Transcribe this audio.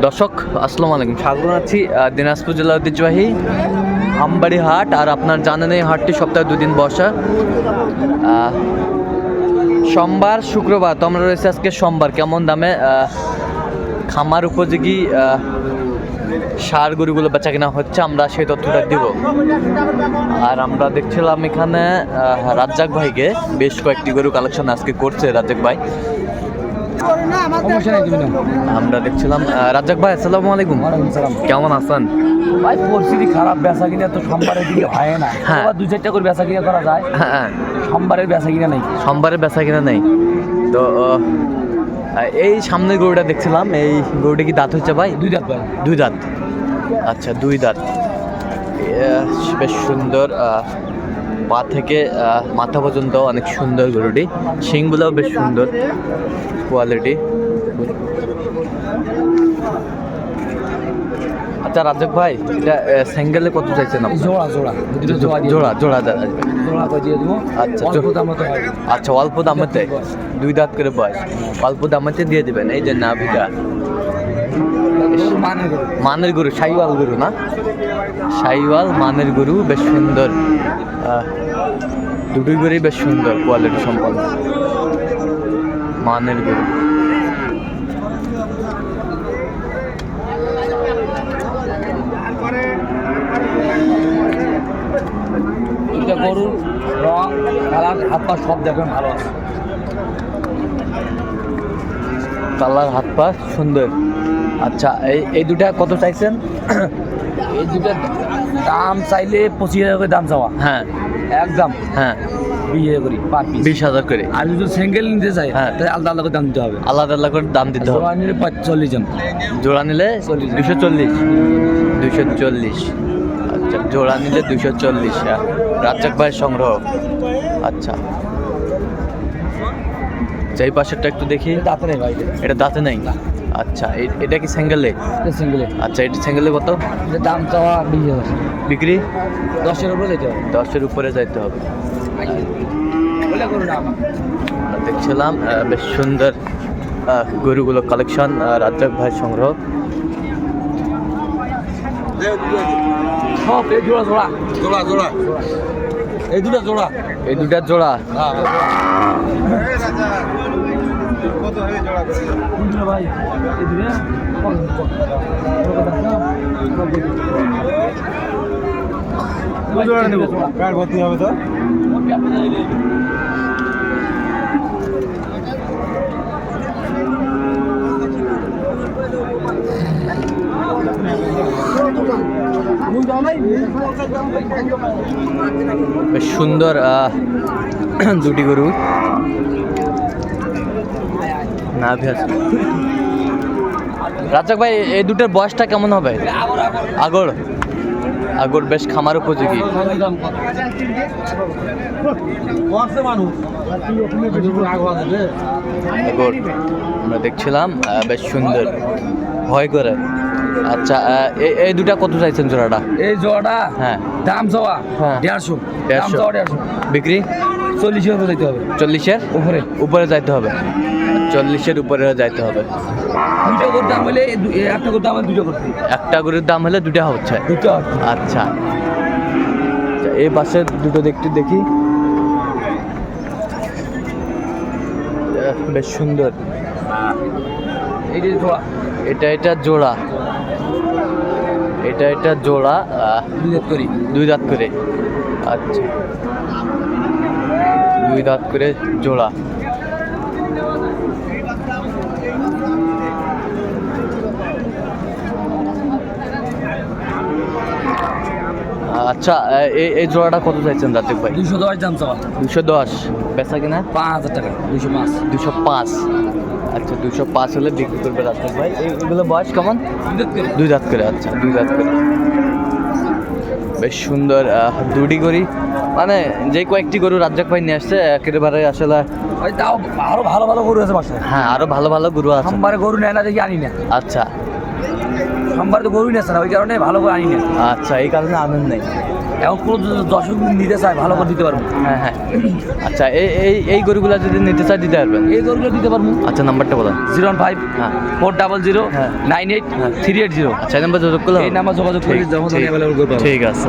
দর্শক আসসালামু আলাইকুম, স্বাগত জানাচ্ছি দিনাজপুর জেলার ঐতিহ্যবাহী আমবাড়ি হাট। আর আপনার জানেন এই হাটটি সপ্তাহে 2 দিন বসা, সোমবার শুক্রবার। তো আমরা রয়েছে আজকে সোমবার। কেমন দামে খামার উপযোগী সার গরুগুলো বেচা কেনা হচ্ছে আমরা সেই তথ্যটা দিব। আর আমরা দেখছিলাম এখানে রাজ্জাক ভাইকে, বেশ কয়েকটি গরু কালেকশন আজকে করছে রাজ্জাক ভাই। আমরা দেখছিলাম রাজ্জাক ভাই, আসসালামু আলাইকুম। কেমন আছেন ভাই? পরিস্থিতি খারাপ, বেচা কিনা তো সোমবারের দিকে হয় না। হ্যাঁ, 2-4টা করে বেচা কিনা করা যায়। হ্যাঁ, সোমবারের বেচা কিনা নেই, সোমবারের বেচা কিনা নেই। তো এই সামনের গরুটা দেখছিলাম, এই গরুটা কি দাঁত হচ্ছে ভাই? 2 দাঁত ভাই। 2 দাঁত। আচ্ছা, 2 দাঁত, বেশ সুন্দর। পা থেকে মাথা পর্যন্ত অনেক সুন্দর গরুটি, শিংগুলোও বেশ সুন্দর কোয়ালিটি। আচ্ছা রাজ্জাক ভাই, এটা সিঙ্গেলে কত চাইছেন আপনি? জোড়া জোড়া জোড়া জোড়া জোড়া করে দিয়ে দেবো। আচ্ছা, অল্প দামে তো হয়। আচ্ছা, অল্প দামেতে 2 দাঁত করে বয়স, অল্প দামেতে দিয়ে দেবেন। এই যে নাভিটা মানের গরু, শাহিওয়াল গরু না? শাহিওয়াল মানের গরু, বেশ সুন্দর। দুটোই গরুই বেশ সুন্দর কোয়ালিটি সম্পন্ন মানের গরু। এটা গরুর রং, কালার, হাত পা সব দেখবেন ভালো আছে। কালার, হাত পা সুন্দর। আচ্ছা, এই দুটা কত চাইছেন? এই দুটার দাম চাইলে 25,000 করে দাম চাওয়া। হ্যাঁ, একদম। হ্যাঁ, 20,000 করে পার পিস। 20,000 করে। আর যদি সিঙ্গেল নিতে চাই, হ্যাঁ, তাহলে আলাদা আলাদা করে দাম দিতে হবে। আলাদা আলাদা করে দাম দিতে হবে। জোড়া নিলে 45 জন, জোড়া নিলে 240। 240। আচ্ছা, জোড়া নিলে 240। রাজ্জাক ভাইয়ের সংগ্রহ। আচ্ছা, এই পাশেরটা একটু দেখি। দাঁতে নেই ভাই, এটা দাঁতে নেই। আচ্ছা, এটা কি সিঙ্গেলে? এটা সিঙ্গেলে। আচ্ছা, এটা সিঙ্গেলে কত? এটা দাম চাওয়া 20,000। বিক্রি 10-এর উপরে যেতে হবে। 10-এর উপরে যাইতে হবে। বলে করুন না। দেখছিলাম বেশ সুন্দর গরুগুলো কালেকশন, রাজ্জাক ভাইয়ের সংগ্রহ। সব এই জোড়া জোড়া জোড়া জোড়া এই দুটা জোড়া, এই দুটা জোড়া। ভাই এই দুটা জোড়া নেব, কার ভর্তি হবে তো। বেশ সুন্দর দুটি গরু। না রাজ্জাক ভাই, এই দুটোর বয়সটা কেমন হবে? আগড় আগড়, বেশ খামার উপযোগী। আগড় আমরা দেখছিলাম, বেশ সুন্দর, ভয় করে। আচ্ছা, এই দুটা কত চাইছেন জোড়াটা? এই জোড়াটা হ্যাঁ, দাম চাওয়া হ্যাঁ 150। বিক্রি 40-এর উপরে যেতে হবে। 40-এর উপরে উপরে যাইতে হবে। 40-এর উপরে যাইতে হবে। দুটো করে দাম হলে একটা করে দাম হলে দুটো করতে, একটা গরুর দাম হলে দুটা হচ্ছে। দুটো। আচ্ছা, এই পাশের দুটো দেখি। বেশ সুন্দর। এই যে জোড়া, এটা জোড়া, এটা জোড়া। 2 দাঁত করি। 2 দাঁত করে। আচ্ছা, 2 দাঁত করে জোড়া। আচ্ছা, এই জোড়াটা কত চাইছেন রাজ্জাক ভাই? 210 দাম চাওয়া। 210 বেচা কিনা 5,000 টাকা। 205। 205। আচ্ছা, 205 হলে বিক্রি করবে রাজ্জাক ভাই। এগুলো বয়স কেমন? 2 দাঁত করে। আচ্ছা, 2 দাঁত করে, বেশ সুন্দর দুটি গরু। মানে যে কয়েকটি গরু রাজ্জাক ভাই নিয়ে আসছে একেবারে আসলে তাও আরো ভালো ভালো গরু আছে বাসায়। হ্যাঁ, আরো ভালো ভালো গরু আছে। সোমবারে গরু নেয় না দেখি আনি না। আচ্ছা, সোমবার তো গরুই নেছে না, ওই কারণে ভালো করে আনি না। আচ্ছা, এই কারণে আনেন নাই। এখন কোনো দর্শক নিতে চায় ভালো করে দিতে পারবো। হ্যাঁ হ্যাঁ। আচ্ছা, এই গরুগুলো যদি নিতে চাই দিতে পারবেন? এই গরুগুলো দিতে পারবো। আচ্ছা, নাম্বারটা বলেন। 015 হ্যাঁ 400 হ্যাঁ। 98 380। আচ্ছা, এই নাম্বার যোগাযোগ করলে এই নাম্বার যোগাযোগ করলে যখন ঠিক- অ্যাভেলেবল করবো। ঠিক আছে।